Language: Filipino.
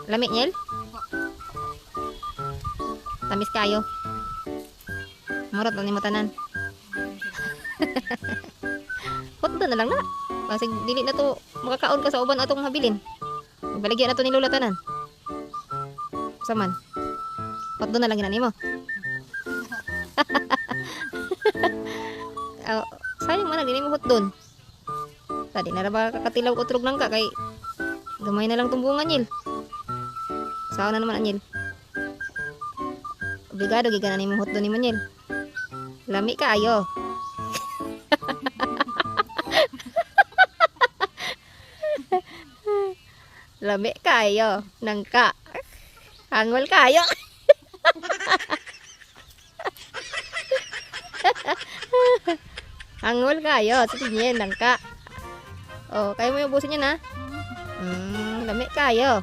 Lami, Nyel? Tamis kayo. Murot na ni mo tanan. Hotdog na lang na. Kasi dili na to makakaon ka sa uban atong habilin. Baligyan na to ni Lola tanan. Saman. Hotdog na lang ginani mo. Oh, sayang man dili mo hotdog. Tadi na ra ba kakatilaw utrog lang ka kay gamay na lang tumbungan Nyel. Sao na naman Anyel. Obligado giganan nimo hotdog ni Nyel. Lami ka ayo. Lami kayo. Nangka. Hangol kayo. Hangol kayo. Sa tingin, nangka. Oh, kayo mo yung ubusin yan ha. Lami kayo.